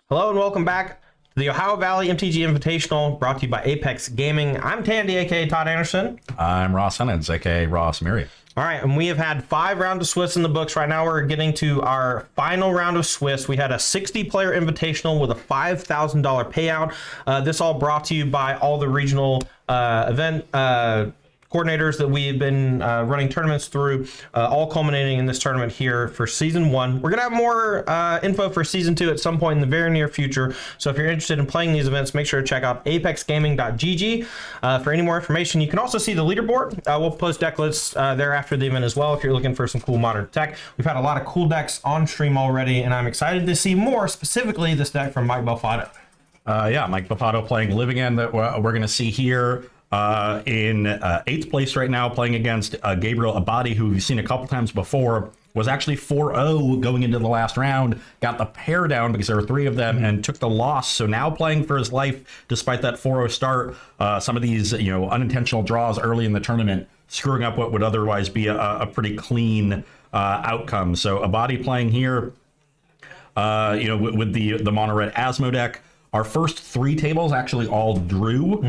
Hello and welcome back to the Ohio Valley MTG Invitational, brought to you by Apex Gaming. I'm Tandy, aka Todd Anderson. I'm Ross Hennens, aka Ross Merriam. All right, and we have had 5 rounds of Swiss in the books. Right now we're getting to our final round of Swiss. We had a 60-player invitational with a $5,000 payout. This all brought to you by all the regional event coordinators that we've been running tournaments through, all culminating in this tournament here for season 1. We're gonna have more info for season 2 at some point in the very near future. So if you're interested in playing these events, make sure to check out apexgaming.gg for any more information. You can also see the leaderboard. We'll post deck lists there after the event as well if you're looking for some cool modern tech. We've had a lot of cool decks on stream already, and I'm excited to see more, specifically this deck from Mike Belfatto. Yeah, Mike Belfatto playing Living End that we're going to see here in 8th place right now, playing against Gabriel Abadi, who we've seen a couple times before. Was actually 4-0 going into the last round, got the pair down because there were 3 of them, and took the loss. So now playing for his life despite that 4-0 start. Some of these unintentional draws early in the tournament, screwing up what would otherwise be a pretty clean outcome. So Abadi playing here, with the mono red Asmo deck. Our first 3 tables actually all drew.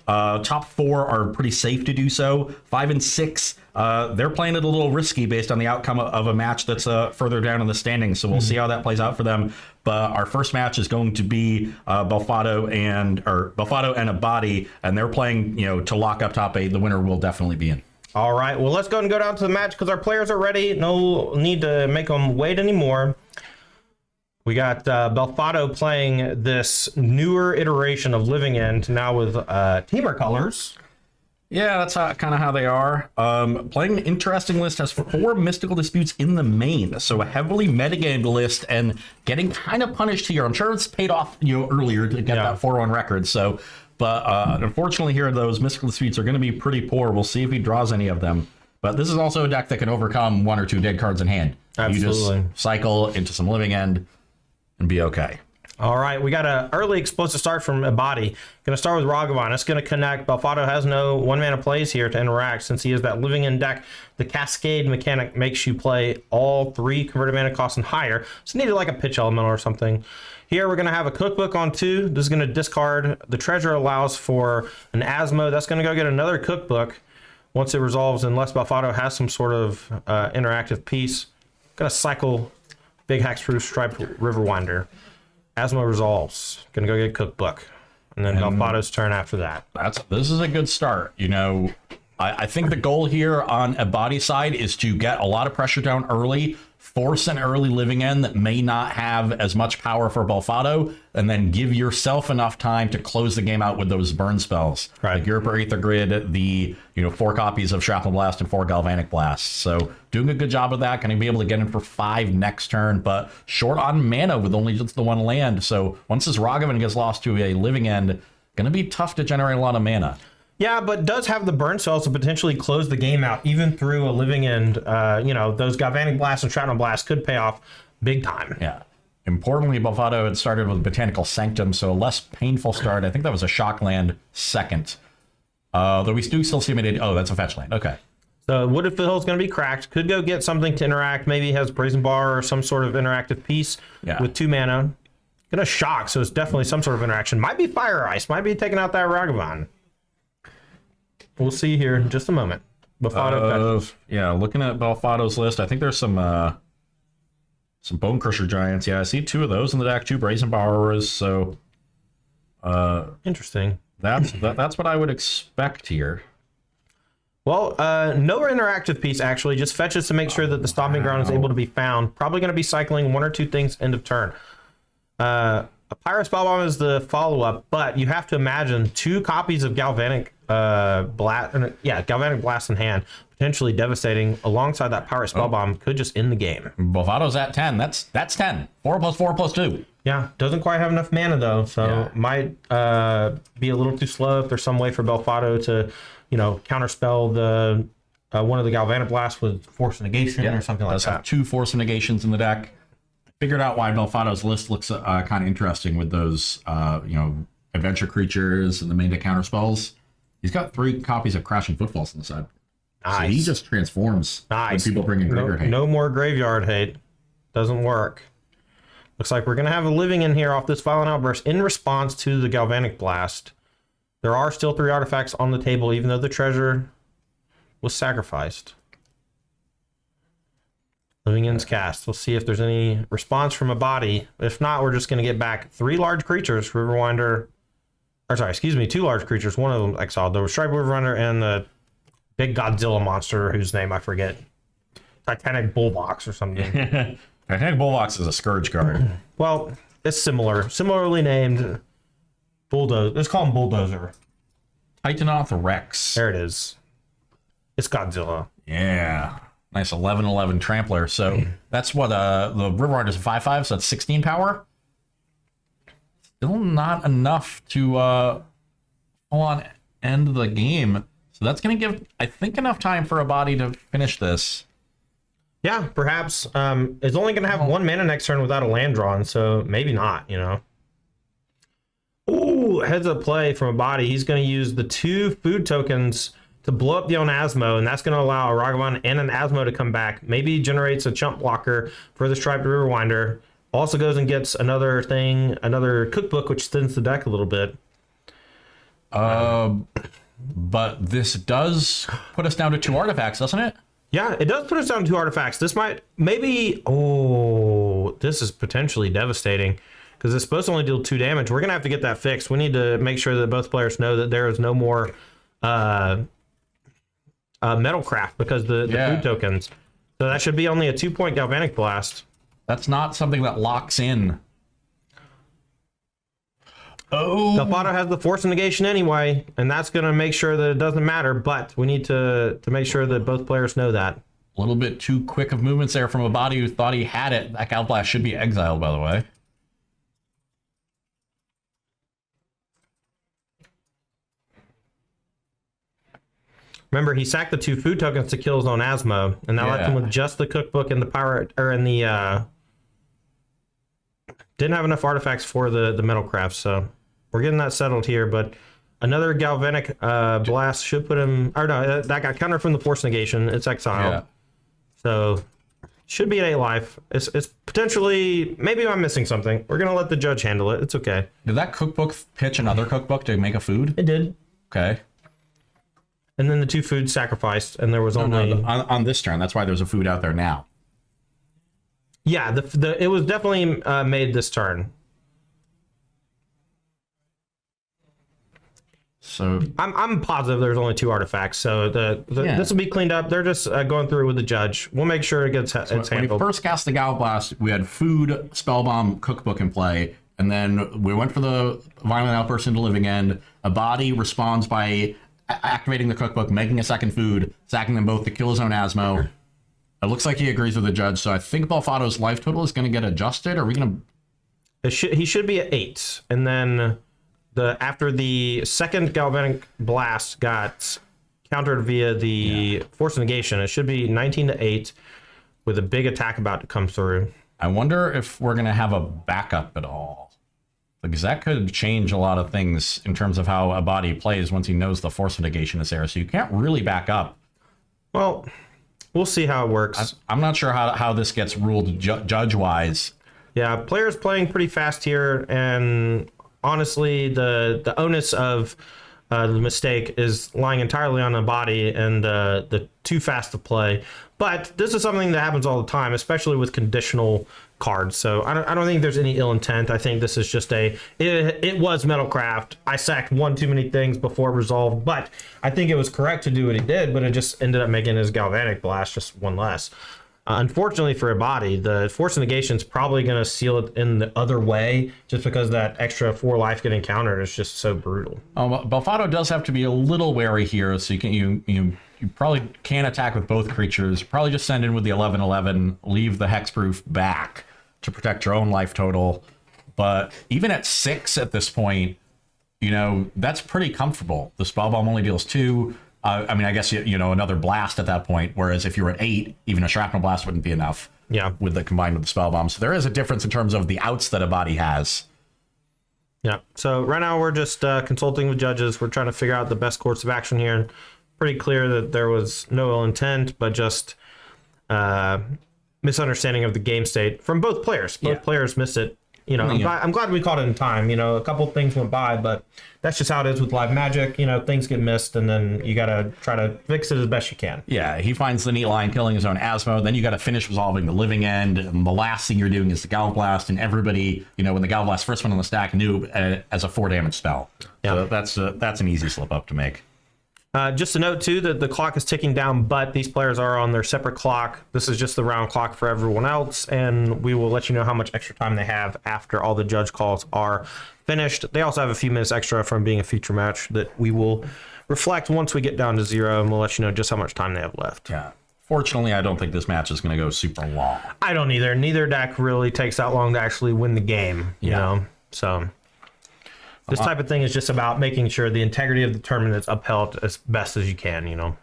Top 4 are pretty safe to do so. 5 and 6, they're playing it a little risky based on the outcome of a match that's further down in the standings. So we'll see how that plays out for them. But our first match is going to be Belfatto and Abadi, and they're playing to lock up top 8. The winner will definitely be in. All right, well, let's go and go down to the match because our players are ready. No need to make them wait anymore. We got Belfatto playing this newer iteration of Living End, now with Teamer colors. Yeah, that's kind of how they are. Playing an interesting list, has 4 mystical disputes in the main, so a heavily metagamed list, and getting kind of punished here. I'm sure it's paid off earlier to get that 4-1 record. So, but unfortunately here, those mystical disputes are going to be pretty poor. We'll see if he draws any of them. But this is also a deck that can overcome 1 or 2 dead cards in hand. Absolutely. You just cycle into some Living End and be okay. All right, we got an early explosive start from Abadi. Going to start with Ragavan. It's going to connect. Belfatto has no 1-mana plays here to interact since he is that Living End deck. The Cascade mechanic makes you play all 3 converted mana costs and higher. So needed like a pitch element or something. Here we're going to have a cookbook on 2. This is going to discard. The treasure allows for an Asmo. That's going to go get another cookbook once it resolves, unless Belfatto has some sort of interactive piece. Going to cycle Big Hexproof Striped Riverwinder. Asmo resolves. Gonna go get Cookbook. And then Belfatto's turn after that. This is a good start. I think the goal here on Abadi's side is to get a lot of pressure down early, force an early Living End that may not have as much power for Belfatto, and then give yourself enough time to close the game out with those burn spells. Right. Like Europe Aether Grid, the 4 copies of Shrapnel Blast and 4 Galvanic Blasts. So doing a good job of that. Going to be able to get in for 5 next turn, but short on mana with only just the 1 land. So once this Ragavan gets lost to a Living End, going to be tough to generate a lot of mana. Yeah, but does have the burn cells to potentially close the game out, even through a Living End. Those Galvanic Blasts and Shrapnel Blasts could pay off big time. Yeah. Importantly, Belfatto had started with Botanical Sanctum, so a less painful start. I think that was a shock land second. Though we do still see him. Oh, that's a fetch land. Okay. So Wooded Fill is going to be cracked. Could go get something to interact. Maybe he has Brazen Bar or some sort of interactive piece with 2 mana. Going to shock, so it's definitely some sort of interaction. Might be Fire Ice. Might be taking out that Ragavan. We'll see here in just a moment. Belfatto yeah, looking at Belfatto's list, I think there's some Bone Crusher Giants. Yeah, I see 2 of those in the deck, 2 Brazen Borrowers. So interesting. That's what I would expect here. Well, no interactive piece, actually. Just fetches to make sure that the Stomping Ground is able to be found. Probably going to be cycling 1 or 2 things end of turn. A Pyro Spellbomb is the follow-up, but you have to imagine 2 copies of Galvanic Galvanic Blast in hand, potentially devastating. Alongside that Pyro Spellbomb could just end the game. Belfatto's at 10. That's 10. 4 plus 4 plus 2. Yeah, doesn't quite have enough mana though, so might be a little too slow if there's some way for Belfatto to, counterspell the one of the Galvanic Blasts with Force Negation or something like that. 2 Force Negations in the deck. Figured out why Belfatto's list looks kind of interesting with those, adventure creatures and the main deck counter spells. He's got 3 copies of Crashing Footfalls on the side. Nice. So he just transforms when people bring in graveyard hate. No more graveyard hate. Doesn't work. Looks like we're going to have a living in here off this violent outburst in response to the galvanic blast. There are still 3 artifacts on the table, even though the treasure was sacrificed. Living End's cast. We'll see if there's any response from Abadi. If not, we're just going to get back 3 large creatures. Riverwinder. Or sorry, excuse me, 2 large creatures. One of them exiled. There was Striped Riverwinder and the big Godzilla monster whose name I forget. Titanic Bullbox or something. Titanic Bullbox is a Scourge card. Well, it's similarly named. Bulldozer. Let's call him Bulldozer. Titanoth Rex. There it is. It's Godzilla. Yeah. Nice 11/11 trampler. So that's what the Riverwinder is a 5/5, so that's 16 power. Still not enough to full on end the game. So that's going to give, I think, enough time for Abadi to finish this. Yeah, perhaps. It's only going to have 1 mana next turn without a land drawn, so maybe not, you know. Ooh, heads up play from Abadi. He's going to use the 2 food tokens to blow up the Asmo, and that's going to allow a Ragavan and an Asmo to come back. Maybe generates a chump blocker for the Striped Riverwinder. Also goes and gets another thing, another cookbook, which thins the deck a little bit. But this does put us down to 2 artifacts, doesn't it? Yeah, it does put us down to 2 artifacts. This might, maybe, oh, this is potentially devastating because it's supposed to only deal 2 damage. We're going to have to get that fixed. We need to make sure that both players know that there is no more metalcraft because the food tokens. So that should be only a 2-point galvanic blast. That's not something that locks in. Oh, Belfatto has the force of negation anyway, and that's going to make sure that it doesn't matter, but we need to make sure that both players know that. A little bit too quick of movements there from Abadi, who thought he had it. That Gal Blast should be exiled, by the way. Remember, he sacked the 2 food tokens to kill his own Asmo, and that left him with just the cookbook and the power, or in the didn't have enough artifacts for the metalcraft, so we're getting that settled here. But another galvanic blast should put him, or no, that got countered from the force negation. It's exiled, so should be at 8 life. It's potentially, maybe I'm missing something. We're gonna let the judge handle it. It's okay. Did that cookbook pitch another cookbook to make a food? It did. Okay. And then the 2 food sacrificed, and there was only on this turn. That's why there's a food out there now. Yeah, it was definitely made this turn. So I'm positive there's only 2 artifacts, so this will be cleaned up. They're just going through with the judge. We'll make sure it gets it's when handled. we first cast the Gal Blast, we had food, spellbomb, cookbook in play, and then we went for the violent outburst into living end. Abadi responds by activating the cookbook, making a second food, sacking them both to kill his own Asmo. It looks like he agrees with the judge, so I think Belfatto's life total is going to get adjusted. Are we going to? He should be at 8, and then after the second galvanic blast got countered via the force negation, it should be 19-8 with a big attack about to come through. I wonder if we're going to have a backup at all. Because that could change a lot of things in terms of how Abadi plays once he knows the force of negation is there. So you can't really back up. Well, we'll see how it works. I'm not sure how this gets ruled judge-wise. Yeah, players playing pretty fast here, and honestly, the onus of the mistake is lying entirely on Abadi and the too fast to play. But this is something that happens all the time, especially with conditional cards. So I don't think there's any ill intent. I think this is just it was metalcraft. I sacked 1 too many things before it resolved, but I think it was correct to do what he did, but it just ended up making his galvanic blast just 1 less. Unfortunately for Abadi, the force of negation is probably going to seal it in the other way, just because that extra 4 life getting countered is just so brutal. Belfatto does have to be a little wary here, so you probably can't attack with both creatures. Probably just send in with the 11/11, leave the hexproof back to protect your own life total. But even at 6 at this point, that's pretty comfortable. The spellbomb only deals 2. I mean, I guess another blast at that point. Whereas if you were at 8, even a shrapnel blast wouldn't be enough. Yeah, with the combined with the spellbomb. So there is a difference in terms of the outs that Abadi has. Yeah. So right now we're just consulting with judges. We're trying to figure out the best course of action here. Pretty clear that there was no ill intent, but just misunderstanding of the game state from both players. Both players missed it. You know, I'm glad we caught it in time. You know, a couple of things went by, but that's just how it is with live Magic. You know, things get missed, and then you got to try to fix it as best you can. Yeah, he finds the neat line, killing his own Asmo. Then you got to finish resolving the living end. And the last thing you're doing is the Galblast, and everybody, you know, when the Galblast first went on the stack, knew as a 4 damage spell. Yeah. So that's an easy slip up to make. Just a note, too, that the clock is ticking down, but these players are on their separate clock. This is just the round clock for everyone else, and we will let you know how much extra time they have after all the judge calls are finished. They also have a few minutes extra from being a feature match that we will reflect once we get down to 0, and we'll let you know just how much time they have left. Yeah. Fortunately, I don't think this match is going to go super long. I don't either. Neither deck really takes that long to actually win the game, you know? So... this type of thing is just about making sure the integrity of the tournament is upheld as best as you can, you know.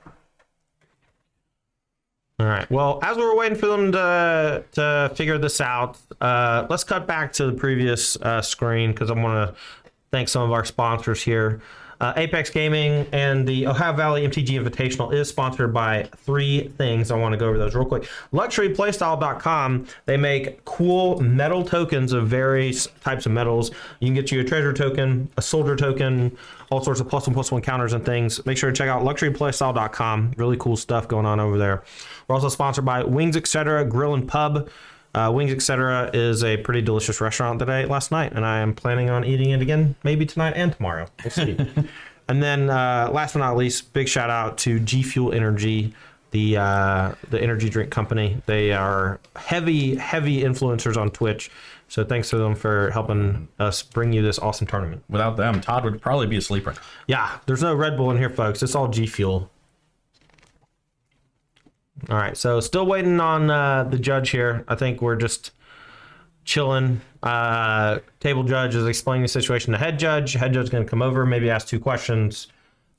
All right. Well, as we were waiting for them to figure this out, let's cut back to the previous screen because I want to thank some of our sponsors here. Apex Gaming and the Ohio Valley MTG Invitational is sponsored by 3 things. I want to go over those real quick. LuxuryPlaystyle.com. They make cool metal tokens of various types of metals. You can get you a treasure token, a soldier token, all sorts of +1/+1 counters and things. Make sure to check out LuxuryPlaystyle.com. Really cool stuff going on over there. We're also sponsored by Wings Etc. Grill and Pub. Wings Etc. is a pretty delicious restaurant that I ate last night, and I am planning on eating it again maybe tonight and tomorrow. We'll see. And then last but not least, big shout out to G Fuel Energy, the energy drink company. They are heavy influencers on Twitch. So thanks to them for helping us bring you this awesome tournament. Without them, Todd would probably be asleep right now. Yeah, there's no Red Bull in here, folks. It's all G Fuel. All right, so still waiting on the judge here. I think we're just chilling. Table judge is explaining the situation to head judge. Head judge is going to come over, maybe ask 2 questions,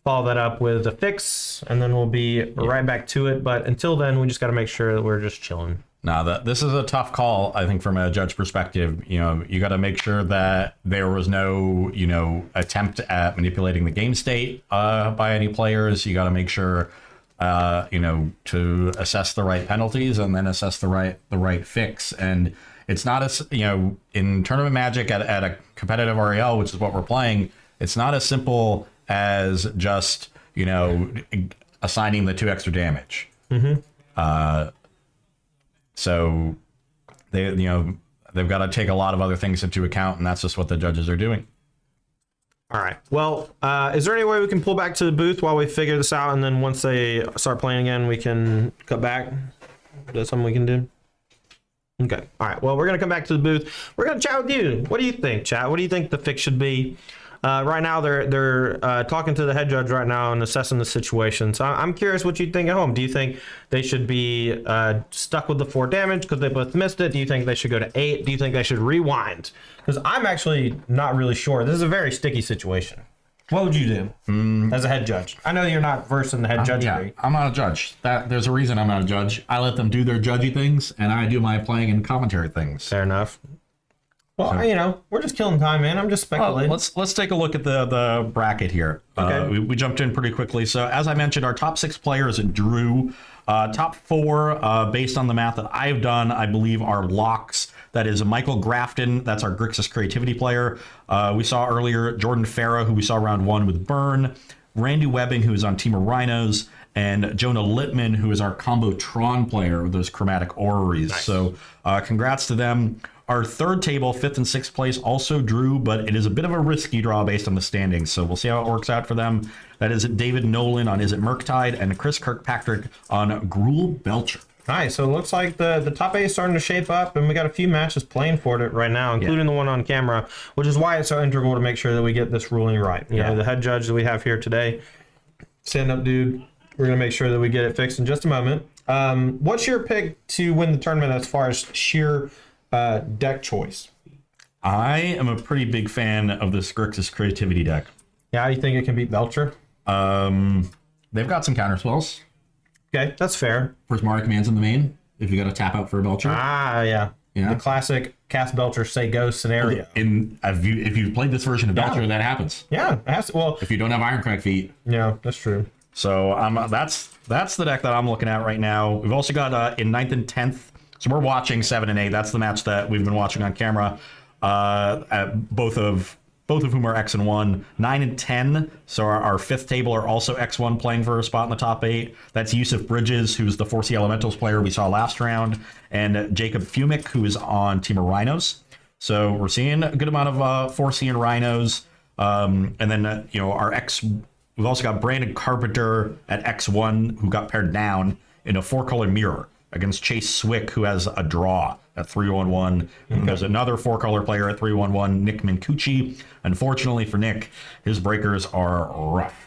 follow that up with a fix, and then we'll be right back to it. But until then, we just got to make sure that we're just chilling. Now, this is a tough call, I think, from a judge perspective. You know, you got to make sure that there was no, you know, attempt at manipulating the game state by any players. You got to make sure, you know, to assess the right penalties and then assess the right fix. And it's not as, you know, in tournament Magic at a competitive REL, which is what we're playing, it's not as simple as just, you know, assigning the 2 extra damage. So they, you know, they've got to take a lot of other things into account, and that's just what the judges are doing. All right. Well, is there any way we can pull back to the booth while we figure this out, and then once they start playing again, we can cut back? Is that something we can do? Okay. All right. Well, we're going to come back to the booth. We're going to chat with you. What do you think, chat? What do you think the fix should be? Right now, they're talking to the head judge right now and assessing the situation. So I'm curious what you think at home. Do you think they should be stuck with the 4 damage because they both missed it? Do you think they should go to 8? Do you think they should rewind? Because I'm actually not really sure. This is a very sticky situation. What would you do as a head judge? I know you're not versed in the head judge. Yeah, I'm not a judge. There's a reason I'm not a judge. I let them do their judgy things, and I do my playing and commentary things. Fair enough. Well, you know, we're just killing time, man. I'm just speculating. Let's take a look at the bracket here. Okay. We jumped in pretty quickly. So as I mentioned, our top 6 players drew. Top 4, based on the math that I've done, I believe are locks. That is Michael Grafton. That's our Grixis creativity player. We saw earlier Jordan Farah, who we saw round 1 with Burn. Randy Webbing, who is on Team of Rhinos. And Jonah Littman, who is our combo Tron player with those chromatic orreries. Nice. So congrats to them. Our third table, 5th and 6th place, also drew, but it is a bit of a risky draw based on the standings. So we'll see how it works out for them. That is David Nolan on Is It Murktide and Chris Kirkpatrick on Gruel Belcher. Nice. So it looks like the top 8 is starting to shape up, and we got a few matches playing for it right now, including the one on camera, which is why it's so integral to make sure that we get this ruling right. You know, the head judge that we have here today, stand up dude. We're going to make sure that we get it fixed in just a moment. What's your pick to win the tournament as far as sheer deck choice? I am a pretty big fan of this Grixis creativity deck. Yeah, how do you think it can beat Belcher? They've got some counter spells. Okay, that's fair. First Mario commands in the main, if you got to tap out for a Belcher. Yeah. The classic cast Belcher, say go scenario. If you've played this version of Belcher, that happens. Yeah, it has to, well, if you don't have Ironcrag feet. Yeah, that's true. So that's the deck that I'm looking at right now. We've also got in 9th and 10th So we're watching 7 and 8. That's the match that we've been watching on camera. Both of whom are X and 1. 9 and 10. So our fifth table are also X1 playing for a spot in the top 8. That's Yusuf Bridges, who's the 4C Elementals player we saw last round, and Jacob Fumick, who is on Team of Rhinos. So we're seeing a good amount of 4C and Rhinos. And then, our X, we've also got Brandon Carpenter at X1, who got paired down in a 4-color mirror against Chase Swick, who has a draw at 3-1-1. And there's another 4-color player at 3-1-1, Nick Mincucci. Unfortunately for Nick, his breakers are rough.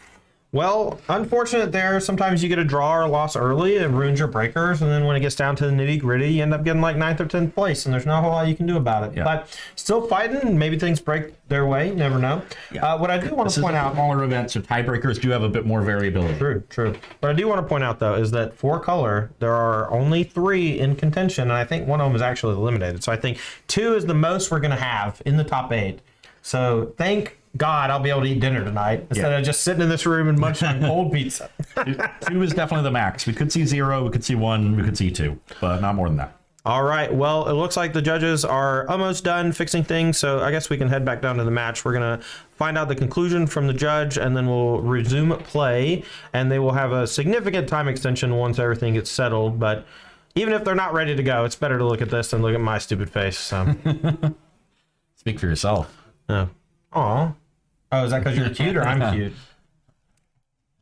Well, unfortunate there. Sometimes you get a draw or a loss early, it ruins your breakers, and then when it gets down to the nitty gritty, you end up getting like 9th or 10th place, and there's not a whole lot you can do about it. Yeah. But still fighting, maybe things break their way, you never know. Yeah. What I do want to point out... smaller events, so tiebreakers do have a bit more variability. True. What I do want to point out, though, is that 4-color, there are only 3 in contention, and I think one of them is actually eliminated. So I think 2 is the most we're going to have in the top 8. So thank God I'll be able to eat dinner tonight instead of just sitting in this room and munching cold pizza. 2 is definitely the max. We could see 0, we could see 1, we could see 2, but not more than that. All right. Well, it looks like the judges are almost done fixing things, so I guess we can head back down to the match. We're going to find out the conclusion from the judge, and then we'll resume play, and they will have a significant time extension once everything gets settled. But even if they're not ready to go, it's better to look at this than look at my stupid face. So. Speak for yourself. Oh. Aw. Oh, is that because you're cute or I'm cute?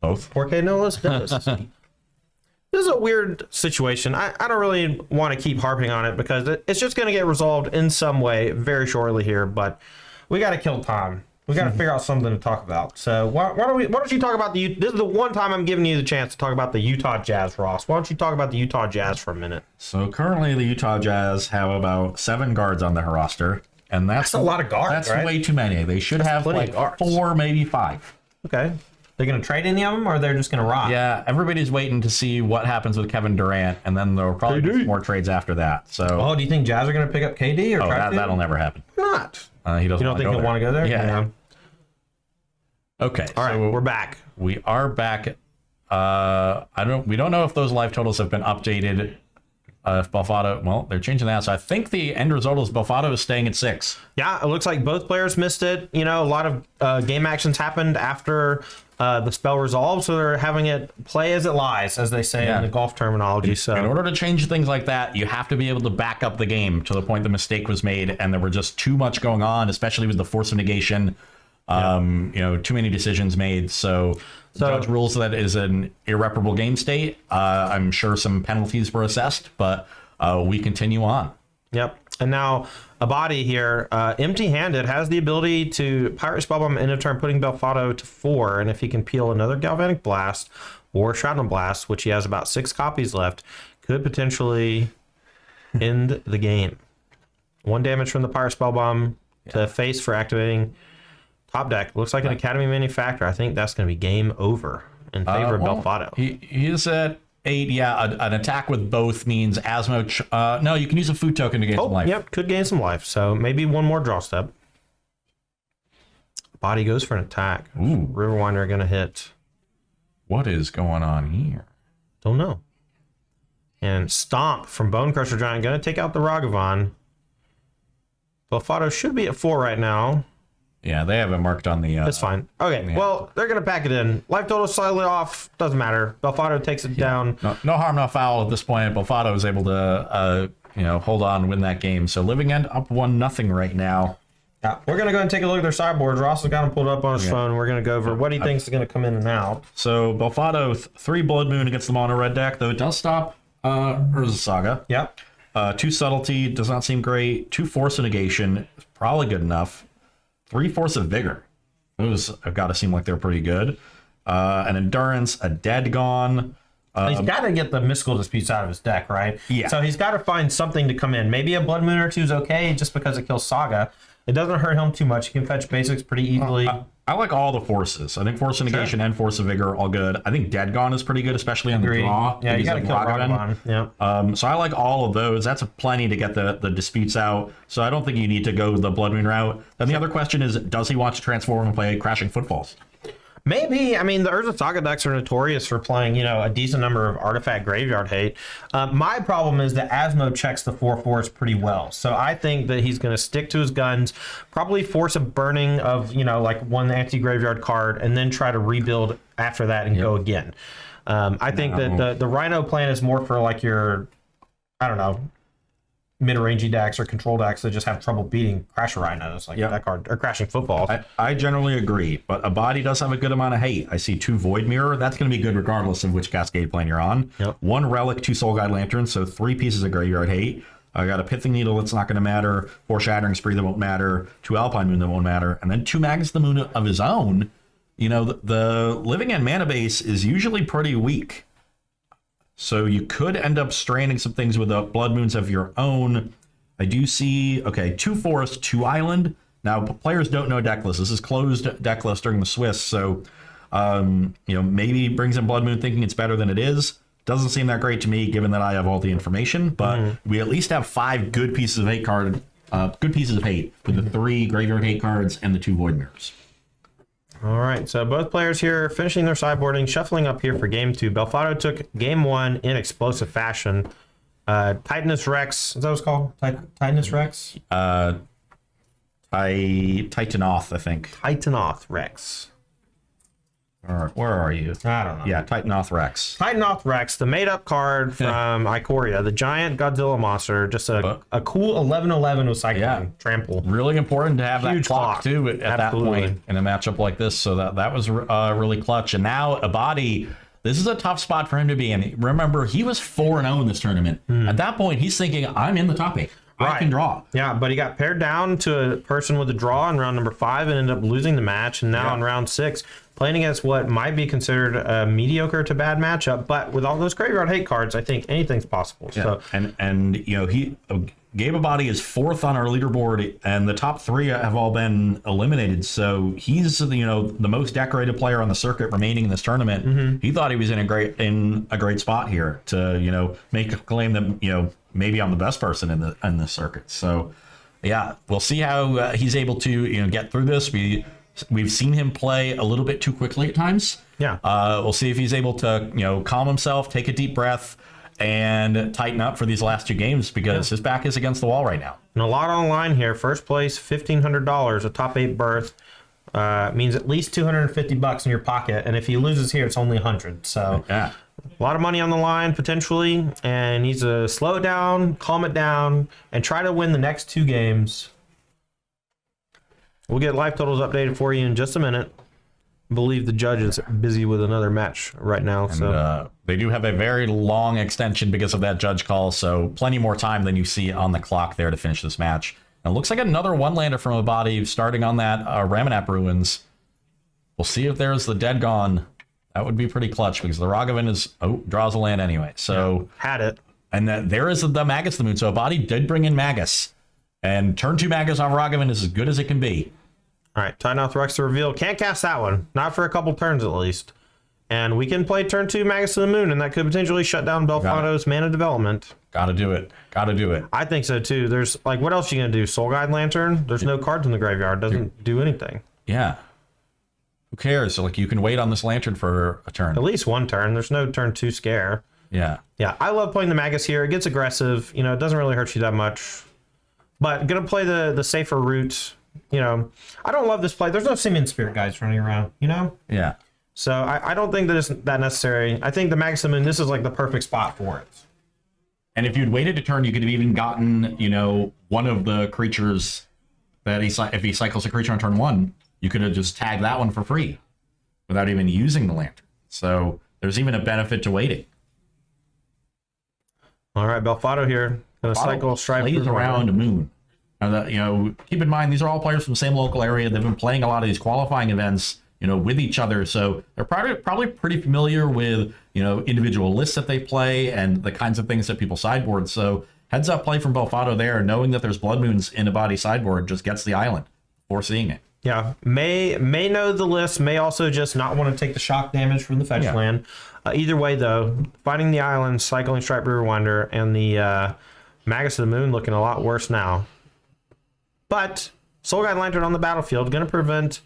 Both. Porque no los dos. This is a weird situation. I don't really want to keep harping on it because it's just going to get resolved in some way very shortly here, but we got to kill time. We got to figure out something to talk about. So why don't you talk about this is the one time I'm giving you the chance to talk about the Utah Jazz, Ross. Why don't you talk about the Utah Jazz for a minute? So currently the Utah Jazz have about 7 guards on their roster. And that's a lot of guards, That's right? way too many. They should have like 4, maybe 5. Okay. They're going to trade any of them, or they're just going to rock? Yeah, everybody's waiting to see what happens with Kevin Durant, and then there'll probably be more trades after that. So, do you think Jazz are going to pick up KD? Or that'll never happen. Not. He doesn't. You don't think he'll want to go there? Yeah. Okay. All right, we're back. We are back. We don't know if those live totals have been updated. If Belfatto, well, they're changing that. So I think the end result is Belfatto is staying at 6. Yeah, it looks like both players missed it. A lot of game actions happened after the spell resolved, so they're having it play as it lies, as they say in the golf terminology. So in order to change things like that, you have to be able to back up the game to the point the mistake was made, and there were just too much going on, especially with the force of negation. Too many decisions made. So the judge rules that is an irreparable game state. I'm sure some penalties were assessed, but we continue on. Yep. And now Abadi here, empty-handed, has the ability to Pirate Spellbomb end of turn, putting Belfatto to 4. And if he can peel another Galvanic Blast or Shrapnel Blast, which he has about 6 copies left, could potentially end the game. 1 damage from the Pirate Spellbomb to face for activating top deck. Looks like an Academy Manufacturer. I think that's going to be game over in favor of Belfatto. He is at 8. Yeah, an attack with both means as much. No, you can use a food token to gain some life. Yep, could gain some life. So maybe one more draw step. Body goes for an attack. Ooh. Riverwinder going to hit. What is going on here? Don't know. And Stomp from Bone Crusher Giant going to take out the Ragavan. Belfatto should be at 4 right now. Yeah, they have it marked on the... That's fine. Okay, well, they're going to pack it in. Life total slightly off. Doesn't matter. Belfatto takes it down. No harm, no foul at this point. Belfatto is able to, hold on and win that game. So Living End up 1-0 right now. Yeah, we're going to go and take a look at their sideboards. Ross has got them pulled up on his phone. We're going to go over what he thinks is going to come in and out. So Belfatto, 3 Blood Moon against the mono red deck, though it does stop Urza Saga. Yep. 2 Subtlety, does not seem great. 2 Force of Negation, probably good enough. 3 Force of Vigor. Those have got to seem like they're pretty good. An Endurance, a Dead Gone. He's got to get the Mystical Disputes out of his deck, right? Yeah. So he's got to find something to come in. Maybe a Blood Moon or 2 is okay just because it kills Saga. It doesn't hurt him too much. He can fetch basics pretty easily. I like all the forces. I think Force of Negation and Force of Vigor are all good. I think Dead Gone is pretty good, especially on the draw. Yeah, you got to kill Ragavan. Yeah. So I like all of those. That's plenty to get the disputes out. So I don't think you need to go the Blood Moon route. Then the other question is, does he want to transform and play Crashing Footfalls? Maybe. I mean, the Urza Saga decks are notorious for playing, you know, a decent number of artifact graveyard hate. My problem is that Asmo checks the 4/4s pretty well. So I think that he's going to stick to his guns, probably force a burning of, you know, like one anti-graveyard card, and then try to rebuild after that and go again. I think that the Rhino plan is more for like your, I don't know, mid-rangey decks or control decks that just have trouble beating Crasher Rhinos, like that card, or Crashing Footballs. I generally agree, but Abadi does have a good amount of hate. I see 2 Void Mirror. That's going to be good regardless of which Cascade plan you're on. 1 Relic, 2 Soul Guide Lanterns, so 3 pieces of Graveyard Hate. I got a Pithing Needle that's not going to matter, 4 Shattering Spree that won't matter, 2 Alpine Moon that won't matter, and then 2 Magus the Moon of his own. You know, the Living End mana base is usually pretty weak. So you could end up straining some things with the Blood Moons of your own. I do see, okay, 2 Forest, 2 Island. Now, players don't know deck list. This is closed deck list during the Swiss, so, you know, maybe brings in Blood Moon thinking it's better than it is. Doesn't seem that great to me, given that I have all the information, but we at least have 5 good pieces of hate with the 3 Graveyard Hate cards and the 2 Void Mirrors. All right, so both players here finishing their sideboarding, shuffling up here for game 2. Belfatto took game 1 in explosive fashion. Titanus Rex, is that what it's called? Titanus Rex? Titanoth, I think. Titanoth Rex. Where are you? I don't know. Yeah, Titanoth Rex. Titanoth Rex, the made-up card from Ikoria, the giant Godzilla monster, just a cool 11/11 with cycling, trample. Really important to have Huge that clock too at that point in a matchup like this, so that was really clutch. And now Abadi, this is a tough spot for him to be in. Remember, he was 4-0 in this tournament. At that point, he's thinking, I'm in the top 8. I can draw. Yeah, but he got paired down to a person with a draw in round number 5 and ended up losing the match. And now in round 6, playing against what might be considered a mediocre to bad matchup, but with all those graveyard hate cards, I think anything's possible. Yeah. So and you know, Gabe Abadi is 4th on our leaderboard, and the top 3 have all been eliminated. So he's, you know, the most decorated player on the circuit remaining in this tournament. He thought he was in a great spot here to, you know, make a claim that, you know, maybe I'm the best person in the circuit. So yeah, we'll see how he's able to, you know, get through this. We've seen him play a little bit too quickly at times. Yeah. We'll see if he's able to, you know, calm himself, take a deep breath, and tighten up for these last 2 games, because his back is against the wall right now. And a lot on the line here. First place, $1,500, a top 8 berth. Means at least $250 in your pocket, and if he loses here, it's only $100. So yeah, a lot of money on the line potentially, and he's to slow it down, calm it down, and try to win the next 2 games. We'll get live totals updated for you in just a minute. I believe the judge is busy with another match right now. And, so they do have a very long extension because of that judge call, so plenty more time than you see on the clock there to finish this match. And it looks like another 1-lander from Abadi starting on that Ramanap Ruins. We'll see if there's the Dead Gone. That would be pretty clutch, because the Ragavan draws a land anyway. So had it. And there is the Magus the Moon. So Abadi did bring in Magus. And turn 2 Magus on Ragavan is as good as it can be. All right, Titanoth Rex to reveal. Can't cast that one. Not for a couple turns at least. And we can play turn 2 Magus to the Moon, and that could potentially shut down Belfatto's mana development. Gotta do it. I think so too. There's like, what else are you gonna do? Soul Guide Lantern? There's no cards in the graveyard. Doesn't do anything. Yeah. Who cares? So, like, you can wait on this Lantern for a turn. At least 1 turn. There's no turn 2 scare. Yeah. Yeah, I love playing the Magus here. It gets aggressive. You know, it doesn't really hurt you that much. But gonna play the safer route. You know, I don't love this play. There's no Simian Spirit guys running around, you know? Yeah. So I don't think that it's that necessary. I think the Magus the Moon, this is like the perfect spot for it. And if you'd waited a turn, you could have even gotten, you know, one of the creatures that if he cycles a creature on turn 1, you could have just tagged that one for free without even using the Lantern. So there's even a benefit to waiting. All right, Belfatto here. Gonna cycle Stripe plays around Moon. Now, you know, keep in mind, these are all players from the same local area. They've been playing a lot of these qualifying events, you know, with each other. So they're probably pretty familiar with, you know, individual lists that they play and the kinds of things that people sideboard. So heads up play from Belfatto there, knowing that there's Blood Moons in Abadi sideboard, just gets the island before seeing it. Yeah, may know the list, may also just not want to take the shock damage from the fetch land. Either way, though, finding the island, cycling Stripe Riverwinder, and the Magus of the Moon looking a lot worse now. But Soul Guide Lantern on the battlefield going to prevent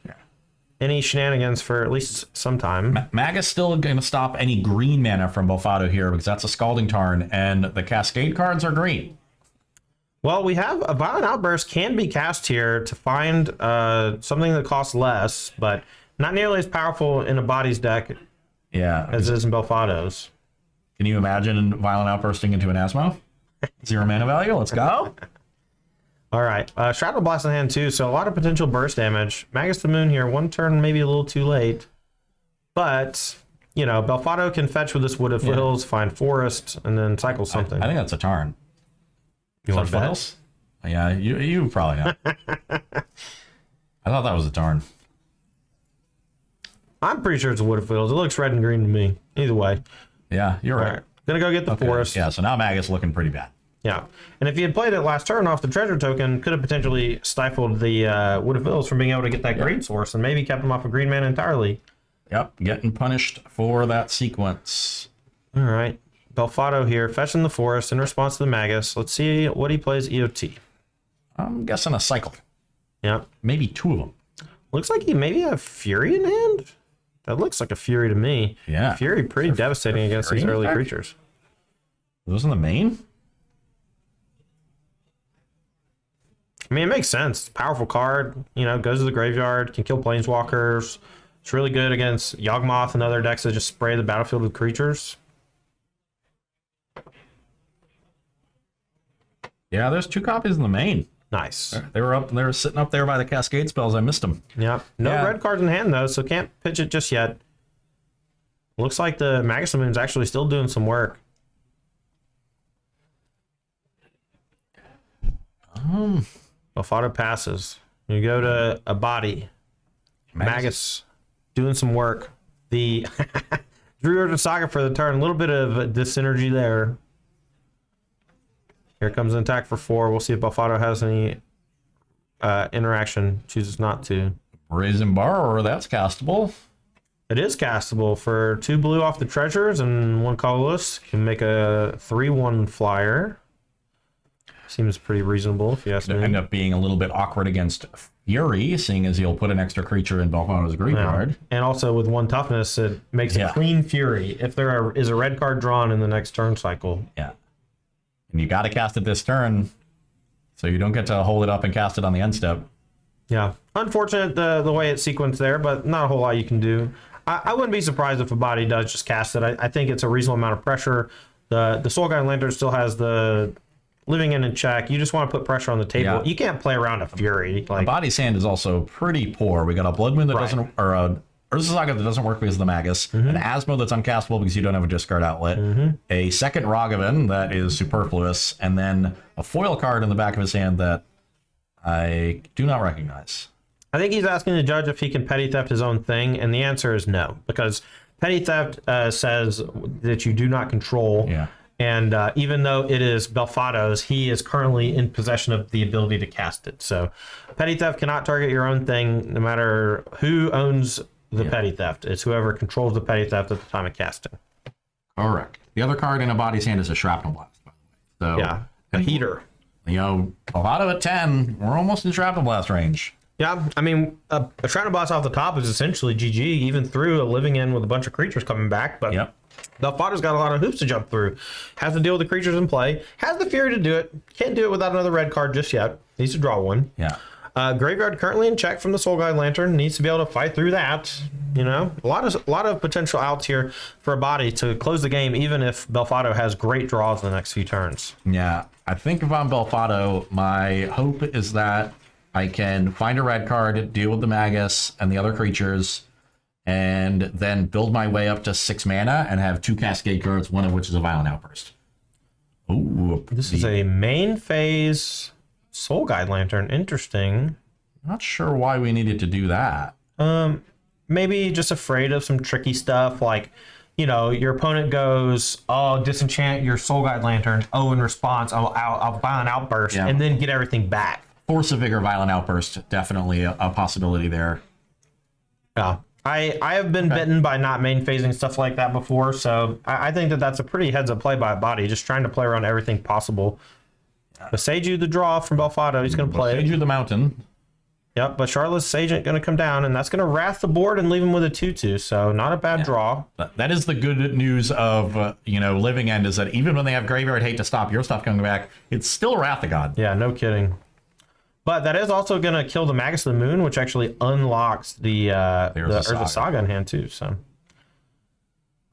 any shenanigans for at least some time. Magus still going to stop any green mana from Belfatto here because that's a Scalding Tarn, and the Cascade cards are green. Well, we have a Violent Outburst can be cast here to find something that costs less, but not nearly as powerful in Abadi's deck as it is in Belfatto's. Can you imagine Violent Outbursting into an Asmo? 0 mana value, let's go. All right, Shrouded Blast in hand too, so a lot of potential burst damage. Magus the Moon here, one turn maybe a little too late. But, you know, Belfatto can fetch with this Wood of Foothills, find Forest, and then cycle something. I think that's a Tarn. You want Foothills? Yeah, you probably know. I thought that was a Tarn. I'm pretty sure it's a Wood of Foothills. It looks red and green to me. Either way. Yeah, you're right. Gonna go get the Forest. Yeah, so now Magus looking pretty bad. Yeah, and if he had played it last turn off the treasure token, could have potentially stifled the Wood of Foothills from being able to get that green source and maybe kept him off of green mana entirely. Yep, getting punished for that sequence. All right, Belfatto here, fetching the Forest in response to the Magus. Let's see what he plays EOT. I'm guessing a cycle. Yeah. Maybe 2 of them. Looks like he maybe have Fury in hand. That looks like a Fury to me. Yeah. Fury pretty devastating against these early creatures. Those in the main? I mean, it makes sense. Powerful card, you know, goes to the graveyard, can kill planeswalkers. It's really good against Yawgmoth and other decks that just spray the battlefield with creatures. Yeah, there's 2 copies in the main. Nice. They were sitting up there by the Cascade spells. I missed them. Yeah. No red cards in hand though, so can't pitch it just yet. Looks like the Magus is actually still doing some work. Belfatto passes. You go to Abadi. Magus doing some work. The Drew Urza Saga for the turn. A little bit of dyssynergy there. Here comes an attack for 4. We'll see if Belfatto has any interaction. Chooses not to. Brazen Borrower, that's castable. It is castable for 2 blue off the treasures and 1 colorless. Can make a 3/1 flyer. Seems pretty reasonable if you ask me. End up being a little bit awkward against Fury, seeing as he'll put an extra creature in Belfatto's graveyard. And also with 1 toughness, it makes a clean Fury if there is a red card drawn in the next turn cycle. Yeah. And you got to cast it this turn, so you don't get to hold it up and cast it on the end step. Yeah. Unfortunate the way it's sequenced there, but not a whole lot you can do. I wouldn't be surprised if Abadi does just cast it. I think it's a reasonable amount of pressure. The Soul Guide Lantern still has the living in check. You just want to put pressure on the table. Yeah. You can't play around a Fury. Like, Abadi's hand is also pretty poor. We got a Blood Moon that doesn't, or a Urza Saga that doesn't work because of the Magus, an Asmo that's uncastable because you don't have a discard outlet, a second Ragavan that is superfluous, and then a foil card in the back of his hand that I do not recognize. I think he's asking the judge if he can petty theft his own thing, and the answer is no, because petty theft says that you do not control. Yeah. And even though it is Belfatto's, he is currently in possession of the ability to cast it. So petty theft cannot target your own thing, no matter who owns the petty theft. It's whoever controls the petty theft at the time of casting. Correct. The other card in Abadi's hand is a Shrapnel Blast, by the way. So, Yeah, a heater. You know, Belfatto at 10, we're almost in Shrapnel Blast range. Yeah, I mean, a Shrapnel Blast off the top is essentially GG, even through a living in with a bunch of creatures coming back. But Belfatto's got a lot of hoops to jump through. Has to deal with the creatures in play. Has the Fury to do it. Can't do it without another red card just yet. Needs to draw one. Yeah. Graveyard currently in check from the Soul Guide Lantern. Needs to be able to fight through that. You know, a lot of potential outs here for Abadi to close the game, even if Belfatto has great draws in the next few turns. Yeah, I think if I'm Belfatto, my hope is that I can find a red card, deal with the Magus and the other creatures, and then build my way up to 6 mana and have 2 Cascade cards, one of which is a Violent Outburst. Ooh, This is a main phase Soul Guide Lantern. Interesting. Not sure why we needed to do that. Maybe just afraid of some tricky stuff, like, you know, your opponent goes, oh, disenchant your Soul Guide Lantern. Oh, in response, I'll Violent Outburst, and then get everything back. Force of Vigor, Violent Outburst, definitely a possibility there. Yeah. I have been bitten by not main phasing stuff like that before, so I think that's a pretty heads up play by Abadi, just trying to play around everything possible. Beseiju the draw from Belfatto, he's going to play Beseiju the Mountain. Yep, but Shardless Agent going to come down, and that's going to wrath the board and leave him with a 2/2. So not a bad draw. That is the good news of Living End, is that even when they have Graveyard Hate to stop your stuff coming back, it's still a Wrath of God. Yeah, no kidding. But that is also going to kill the Magus of the Moon, which actually unlocks the Urza Saga in hand too. So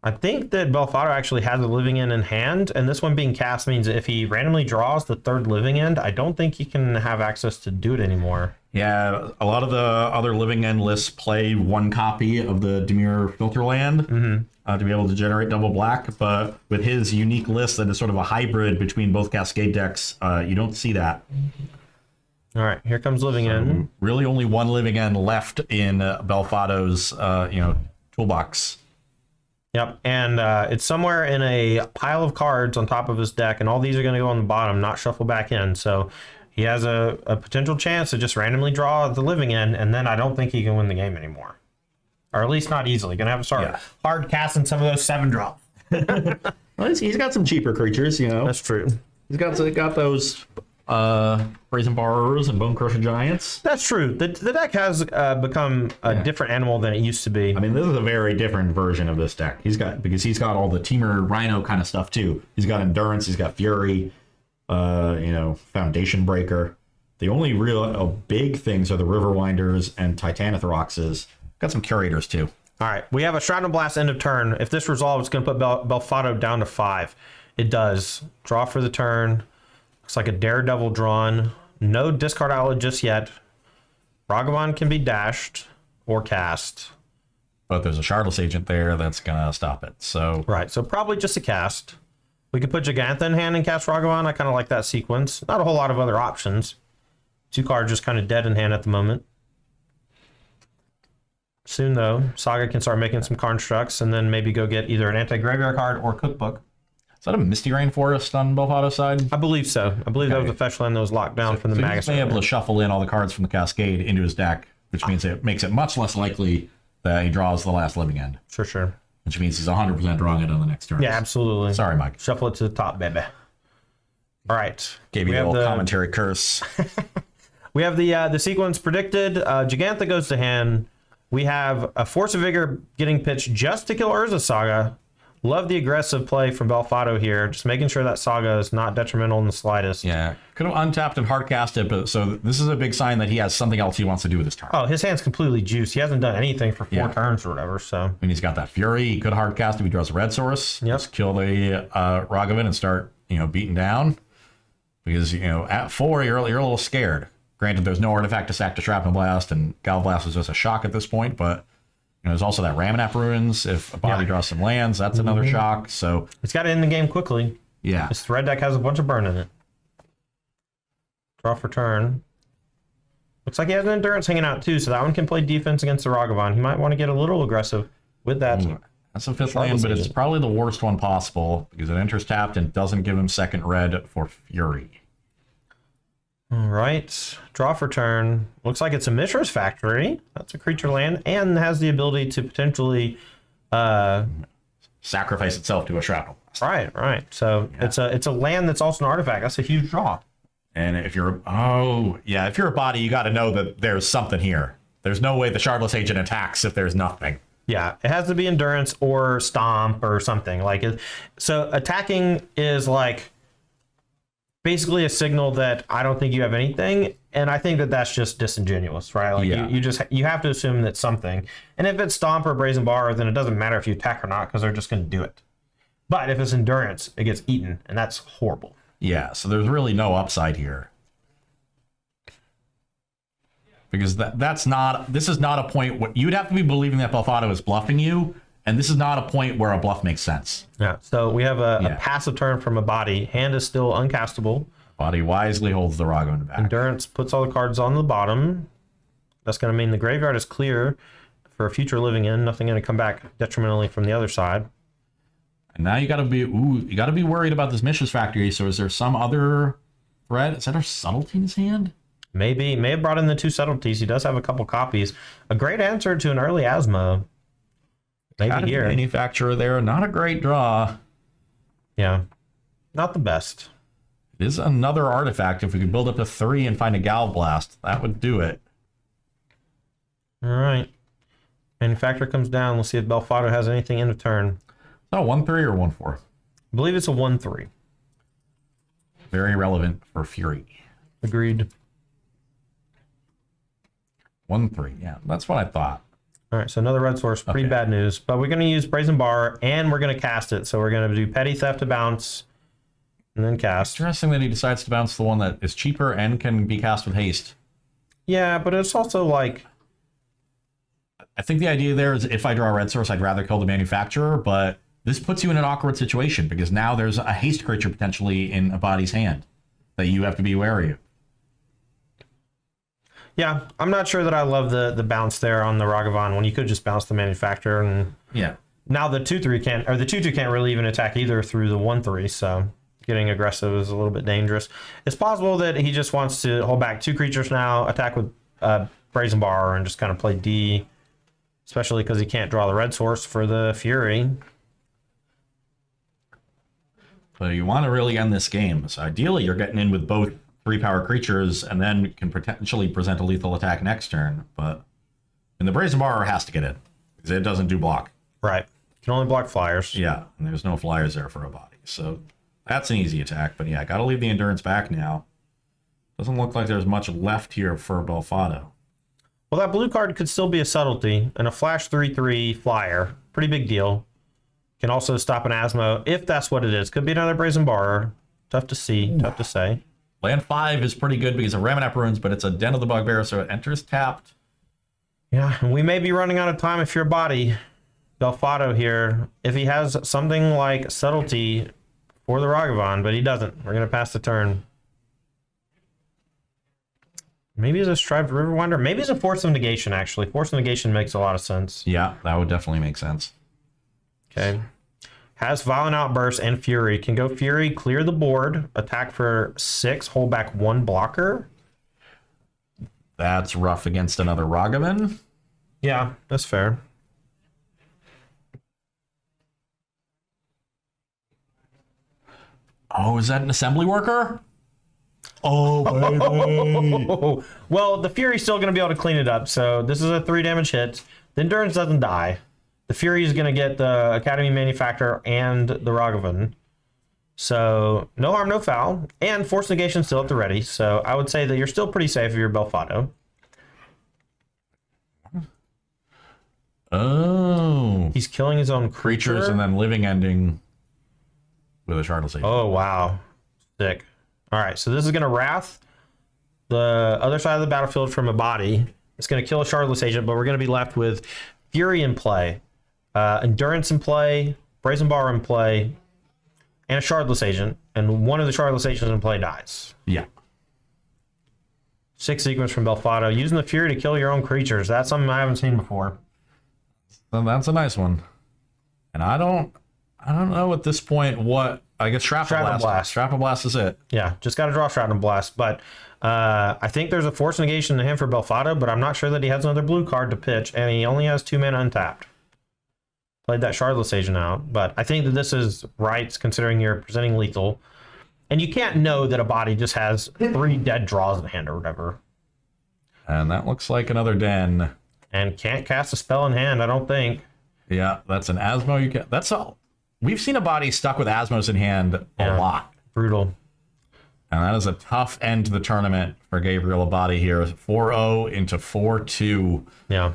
I think that Belfatto actually has a Living End in hand, and this one being cast means that if he randomly draws the 3rd Living End, I don't think he can have access to do it anymore. Yeah, a lot of the other Living End lists play 1 copy of the Dimir Filter Land to be able to generate double black, but with his unique list that is sort of a hybrid between both Cascade decks, you don't see that. All right, here comes Living End. Really only 1 Living End left in Belfatto's toolbox. Yep, and it's somewhere in a pile of cards on top of his deck, and all these are going to go on the bottom, not shuffle back in. So he has a potential chance to just randomly draw the Living End, and then I don't think he can win the game anymore. Or at least not easily. Going to have to start hard casting some of those 7-drop. Well, he's got some cheaper creatures, That's true. He's got those Brazen Borrowers and Bone Crusher Giants. That's true. The deck has become a different animal than it used to be. I mean, this is a very different version of this deck. He's got all the Teamer Rhino kind of stuff too. He's got Endurance, he's got Fury, Foundation Breaker. The only real big things are the Riverwinders and Titanithroxes. Got some Curators too. All right, we have a Shrapnel Blast end of turn. If this resolves, it's going to put Belfatto down to 5. It does. Draw for the turn. Looks like a Daredevil drawn. No discard outlet just yet. Ragavan can be dashed or cast. But there's a Shardless Agent there that's going to stop it. So Right, so probably just a cast. We could put Gigantha in hand and cast Ragavan. I kind of like that sequence. Not a whole lot of other options. 2 cards just kind of dead in hand at the moment. Soon, though, Saga can start making some constructs and then maybe go get either an anti-graveyard card or Cookbook. Is that a Misty Rainforest on Belfatto's side? I believe so. I believe that was a fetch land that was locked down from the Magus. He's able to shuffle in all the cards from the Cascade into his deck, which means it makes it much less likely that he draws the last Living End. For sure. Which means he's 100% drawing it on the next turn. Yeah, absolutely. Sorry, Mike. Shuffle it to the top, baby. All right. Gave you a little commentary curse. We have the sequence predicted. Gigantha goes to hand. We have a Force of Vigor getting pitched just to kill Urza Saga. Love the aggressive play from Belfatto here, just making sure that Saga is not detrimental in the slightest. Yeah, could have untapped and hardcast it, but so this is a big sign that he has something else he wants to do with his turn. Oh, his hand's completely juiced. He hasn't done anything for 4 turns or whatever, so. And he's got that Fury. He could hardcast if he draws a Red Source. Yep. Just kill the Ragavan and start, beating down. Because, at 4, you're a little scared. Granted, there's no artifact to sack to Shrapnel Blast, and Gal Blast is just a shock at this point, but there's also that Ramanap Ruins. If Abadi draws some lands, that's another shock. So it's got to end the game quickly. Yeah. This red deck has a bunch of burn in it. Draw for turn. Looks like he has an Endurance hanging out too, so that one can play defense against the Ragavan. He might want to get a little aggressive with that. That's a 5th land, but it's probably the worst one possible because it enters tapped and doesn't give him 2nd red for Fury. All right, draw for turn. Looks like it's a Mishra's Factory. That's a creature land and has the ability to potentially sacrifice itself to a Shrapnel. Right. So it's a land that's also an artifact. That's a huge draw. And if you're a body, you got to know that there's something here. There's no way the Shardless Agent attacks if there's nothing. Yeah, it has to be Endurance or Stomp or something like it. So attacking is like basically a signal that I don't think you have anything, and I think that that's just disingenuous, right? Like you have to assume that something, and if it's Stomp or Brazen Bar, then it doesn't matter if you attack or not because they're just going to do it. But if it's Endurance, it gets eaten, and that's horrible. Yeah, so there's really no upside here because this is not a point where you'd have to be believing that Belfatto is bluffing you. And this is not a point where a bluff makes sense. Yeah, so we have a passive turn from Abadi. Hand is still uncastable. Abadi wisely holds the Ragavan back. Endurance puts all the cards on the bottom. That's going to mean the graveyard is clear for a future Living End. Nothing going to come back detrimentally from the other side. And now you got to be worried about this Mishra's Factory. So is there some other threat? Is that our Subtlety in his hand? Maybe. May have brought in the 2 subtleties. He does have a couple copies. A great answer to an early Asmo. Maybe here. Manufacturer there, not a great draw. Yeah, not the best. It is another artifact. If we could build up to 3 and find a Gal Blast, that would do it. All right. Manufacturer comes down. Let's see if Belfatto has anything in the turn. Oh, 1-3 or 1-4. I believe it's a 1-3. Very relevant for Fury. Agreed. 1-3. Yeah, that's what I thought. All right, so another red source. Pretty bad news. But we're going to use Brazen Bar, and we're going to cast it. So we're going to do Petty Theft to bounce, and then cast. Interesting that he decides to bounce the one that is cheaper and can be cast with haste. Yeah, but it's also like... I think the idea there is if I draw a red source, I'd rather kill the manufacturer, but this puts you in an awkward situation because now there's a haste creature potentially in Abadi's hand that you have to be wary of. Yeah, I'm not sure that I love the bounce there on the Ragavan when you could just bounce the manufacturer, and Yeah. now the 2/3 can't, or the 2/2 can't really even attack either through the 1/3, so getting aggressive is a little bit dangerous. It's possible that he just wants to hold back 2 creatures now, attack with Brazen Bar, and just kind of play D, especially because he can't draw the red source for the Fury. But you want to really end this game. So ideally, you're getting in with both 3-power creatures and then can potentially present a lethal attack next turn. But and the Brazen Bar has to get in because it doesn't do block. Right. Can only block flyers. Yeah, and there's no flyers there for Abadi. So that's an easy attack. But yeah, got to leave the endurance back now. Doesn't look like there's much left here for Belfatto. Well, that blue card could still be a subtlety, and a flash 3/3 flyer. Pretty big deal. Can also stop an Asmo, if that's what it is. Could be another Brazen Bar. Tough to see, tough to say. Land 5 is pretty good because of Ramanap Ruins, but it's a Den of the Bugbear, so it enters tapped. Yeah, and we may be running out of time if you're Abadi. Belfatto here, if he has something like subtlety for the Ragavan, but he doesn't. We're going to pass the turn. Maybe it's a Striped Riverwinder. Maybe it's a Force of Negation, actually. Force of Negation makes a lot of sense. Yeah, that would definitely make sense. Okay. Has Violent Outburst and Fury. Can go Fury, clear the board, attack for 6, hold back 1 blocker. That's rough against another Ragavan. Yeah, that's fair. Oh, is that an assembly worker? Oh, baby. Well, the Fury's still going to be able to clean it up. So this is a 3 damage hit. The Endurance doesn't die. The Fury is going to get the Academy Manufacturer and the Ragavan. So no harm, no foul. And Force Negation still at the ready. So I would say that you're still pretty safe if you're Belfatto. Oh. He's killing his own Creatures and then living ending with a Shardless Agent. Oh, wow. Sick. All right, so this is going to Wrath the other side of the battlefield from Abadi. It's going to kill a Shardless Agent, but we're going to be left with Fury in play, Endurance in play, Brazen Bar in play, and a Shardless Agent. And one of the Shardless Agents in play dies. Yeah. 6 sequence from Belfatto. Using the Fury to kill your own creatures. That's something I haven't seen before. Well, that's a nice one. And I don't know at this point what... I guess Shrapnel Blast. Shrapnel Blast is it. Yeah, just got to draw Shrapnel Blast. But I think there's a Force Negation to him for Belfatto, but I'm not sure that he has another blue card to pitch, and he only has 2 mana untapped. Played that Shardless Agent out, but I think that this is right, considering you're presenting lethal. And you can't know that Abadi just has 3 dead draws in hand or whatever. And that looks like another Den. And can't cast a spell in hand, I don't think. Yeah, that's an Asmo. You can. That's all. We've seen Abadi stuck with Asmos in hand a lot. Brutal. And that is a tough end to the tournament for Gabriel Abadi here. 4-0 into 4-2. Yeah.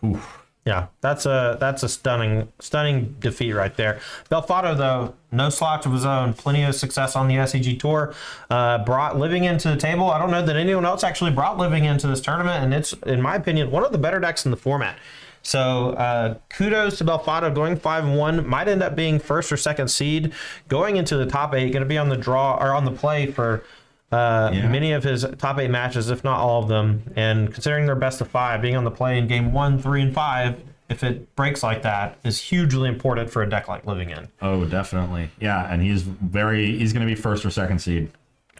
Oof. Yeah, that's a stunning defeat right there. Belfatto, though, no slouch of his own. Plenty of success on the SEG Tour. Brought Living into the table. I don't know that anyone else actually brought Living into this tournament, and it's, in my opinion, one of the better decks in the format. So kudos to Belfatto, going 5-1. Might end up being first or second seed, going into the top 8. Going to be on the draw or on the play for many of his top 8 matches, if not all of them. And considering they're best of 5, being on the play in game 1, 3, and 5, if it breaks like that, is hugely important for a deck like Living In. Oh, definitely. Yeah, and he's going to be first or second seed.